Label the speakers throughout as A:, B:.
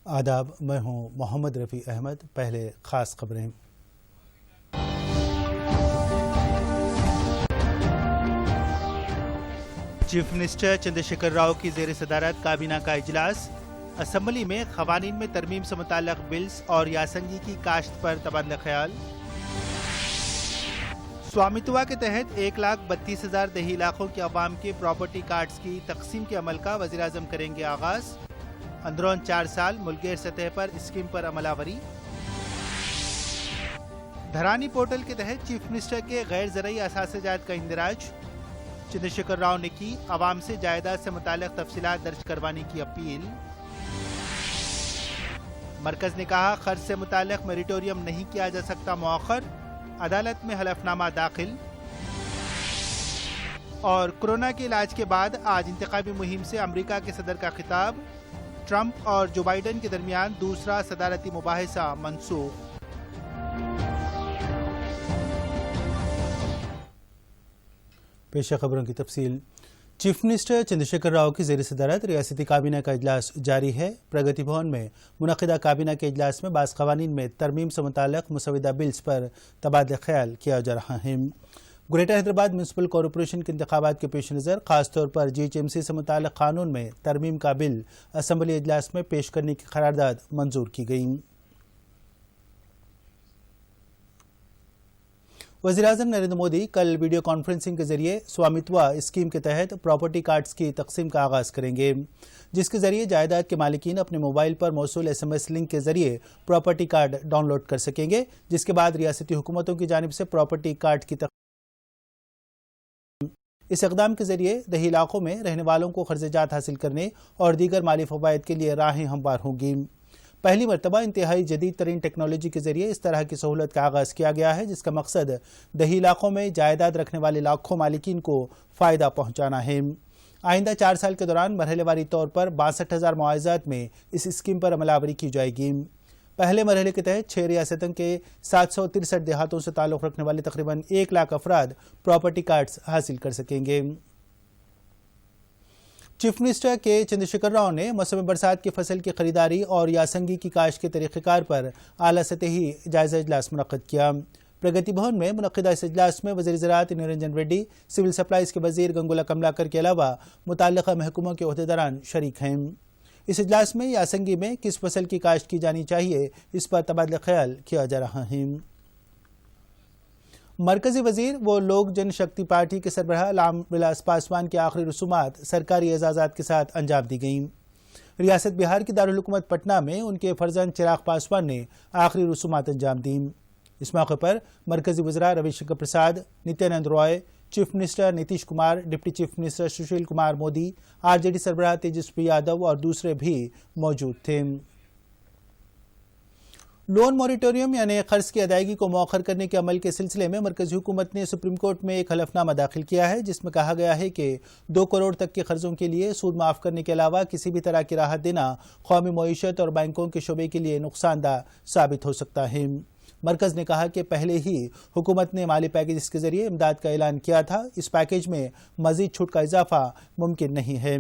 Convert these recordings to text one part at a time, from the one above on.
A: آداب، میں ہوں محمد رفیع احمد۔ پہلے خاص خبریں۔ چیف منسٹر چندرشیکھر راؤ کی زیر صدارت کابینہ کا اجلاس، اسمبلی میں قوانین میں ترمیم سے متعلق بلز اور یاسنگی کی کاشت پر تبادلہ خیال۔ سوامیتوا کے تحت 1,32,000 دیہی علاقوں کے عوام کے پراپرٹی کارڈز کی تقسیم کے عمل کا وزیراعظم کریں گے آغاز، اندرون 4 سال ملک گیر سطح پر اسکیم پر عمل آوری۔ دھرانی پورٹل کے تحت چیف منسٹر کے غیر زرعی اثاثہ جات کا اندراج، چندرشیکھر راؤ نے کی عوام سے جائیداد سے متعلق تفصیلات درج کروانے کی اپیل۔ مرکز نے کہا قرض سے متعلق میریٹوریم نہیں کیا جا سکتا مؤخر، عدالت میں حلف نامہ داخل۔ اور کورونا کے علاج کے بعد آج انتخابی مہم سے امریکہ کے صدر کا خطاب، ٹرمپ اور جو بائیڈن کے درمیان دوسرا صدارتی مباحثہ منسوخ۔ پیش خبروں کی تفصیل۔ چیف منسٹر چندرشیکھر راؤ کی زیر صدارت ریاستی کابینہ کا اجلاس جاری ہے۔ پرگتی بھون میں منعقدہ کابینہ کے اجلاس میں بعض قوانین میں ترمیم سے متعلق مسودہ بلز پر تبادلہ خیال کیا جا رہا ہے۔ گریٹر حیدرآباد میونسپل کارپوریشن کے انتخابات کے پیش نظر خاص طور پر GHMC سے متعلق قانون میں ترمیم کا بل اسمبلی اجلاس میں پیش کرنے کی قرارداد منظور کی گئی۔ وزیراعظم نریندر مودی کل ویڈیو کانفرنسنگ کے ذریعے سوامیتوا اسکیم کے تحت پراپرٹی کارڈز کی تقسیم کا آغاز کریں گے، جس کے ذریعے جائیداد کے مالکین اپنے موبائل پر موصول SMS لنک کے ذریعے پراپرٹی کارڈ ڈاؤن لوڈ کر سکیں گے، جس کے بعد ریاستی حکومتوں کی جانب سے پراپرٹی کارڈ کی تقسیم۔ اس اقدام کے ذریعے دیہی علاقوں میں رہنے والوں کو قرض جات حاصل کرنے اور دیگر مالی فوائد کے لیے راہیں ہموار ہوں گی۔ پہلی مرتبہ انتہائی جدید ترین ٹیکنالوجی کے ذریعے اس طرح کی سہولت کا آغاز کیا گیا ہے، جس کا مقصد دیہی علاقوں میں جائیداد رکھنے والے لاکھوں مالکین کو فائدہ پہنچانا ہے۔ آئندہ 4 سال کے دوران مرحلے واری طور پر 62,000 معاوضات میں اس اسکیم پر عمل آوری کی جائے گی۔ پہلے مرحلے کے تحت 6 ریاستوں کے 763 دیہاتوں سے تعلق رکھنے والے تقریباً 1 لاکھ افراد پراپرٹی کارڈز حاصل کر سکیں گے۔ چیف منسٹر کے چندرشیکھر راؤ نے موسم برسات کی فصل کی خریداری اور یاسنگی کی کاشت کے طریقہ کار پر اعلیٰ سطحی جائزہ اجلاس منعقد کیا۔ پرگتی بھون میں منعقدہ اس اجلاس میں وزیر زراعت نرنجن ریڈی، سول سپلائز کے وزیر گنگولا کملاکر کے علاوہ متعلقہ محکموں کے عہدیداران شریک ہیں۔ اس اجلاس میں یاسنگی میں کس فصل کی کاشت کی جانی چاہیے، اس پر تبادلہ خیال کیا جا رہا ہے۔ مرکزی وزیر و لوک جن شکتی پارٹی کے سربراہ رام ولاس پاسوان کی آخری رسومات سرکاری اعزازات کے ساتھ انجام دی گئیں۔ ریاست بہار کی دارالحکومت پٹنہ میں ان کے فرزند چراغ پاسوان نے آخری رسومات انجام دیں۔ اس موقع پر مرکزی وزراء Ravi Shankar Prasad, Nityanand Rai, chief minister Nitish Kumar, deputy chief minister Sushil Kumar Modi, RJD سربراہ تیجسوی یادو اور دوسرے بھی موجود تھے۔ لون موریٹوریم یعنی قرض کی ادائیگی کو مؤخر کرنے کے عمل کے سلسلے میں مرکزی حکومت نے سپریم کورٹ میں ایک حلف نامہ داخل کیا ہے، جس میں کہا گیا ہے کہ 2 کروڑ تک کے قرضوں کے لیے سود معاف کرنے کے علاوہ کسی بھی طرح کی راحت دینا قومی معیشت اور بینکوں کے شعبے کے لیے نقصان دہ ثابت ہو سکتا ہے۔ مرکز نے کہا کہ پہلے ہی حکومت نے مالی پیکیج کے ذریعے امداد کا اعلان کیا تھا، اس پیکیج میں مزید چھوٹ کا اضافہ ممکن نہیں ہے۔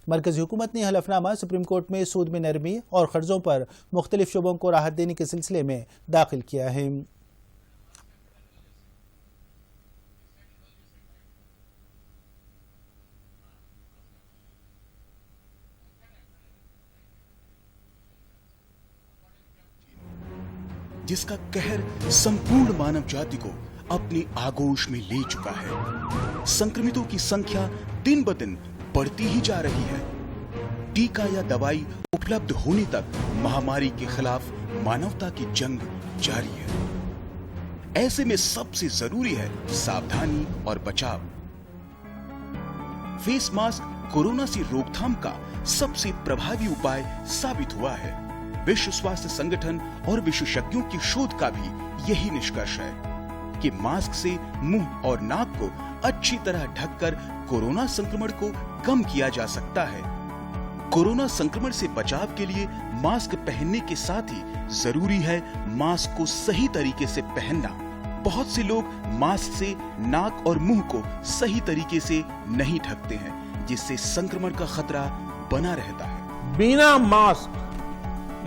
A: مرکزی حکومت نے حلف نامہ سپریم کورٹ میں سود میں نرمی اور قرضوں پر مختلف شعبوں کو راحت دینے کے سلسلے میں داخل کیا ہے۔
B: جس کا قہر سمپورن مانو جاتی کو اپنی آگوش میں لے چکا ہے۔ سنکرمتوں کی سنکھیا دن بدن بڑھتی ہی جا رہی ہے۔ ٹیکہ یا دوائی اپلبدھ ہونے تک مہاماری کے خلاف مانوتا کی جنگ جاری ہے۔ ایسے میں سب سے ضروری ہے ساودھانی اور بچاؤ۔ فیس ماسک کورونا سے روک تھام کا سب سے پربھاوی اپائے ثابت ہوا ہے۔ وشو سواستھ سنگٹھن اور وشیشجঞوں کی شودھ کا بھی یہی نشکرش ہے کہ ماسک سے منہ اور ناک کو اچھی طرح ڈھک کر کورونا سنکرمن کو کم کیا جا سکتا ہے۔ کورونا سنکرمن سے بچاؤ کے لیے ماسک پہننے کے ساتھ ہی ضروری ہے ماسک کو صحیح طریقے سے پہننا۔ بہت سے لوگ ماسک سے ناک اور منہ کو صحیح طریقے سے نہیں ڈھکتے ہیں، جس سے سنکرمن کا خطرہ بنا رہتا ہے۔
C: بنا ماسک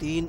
D: 3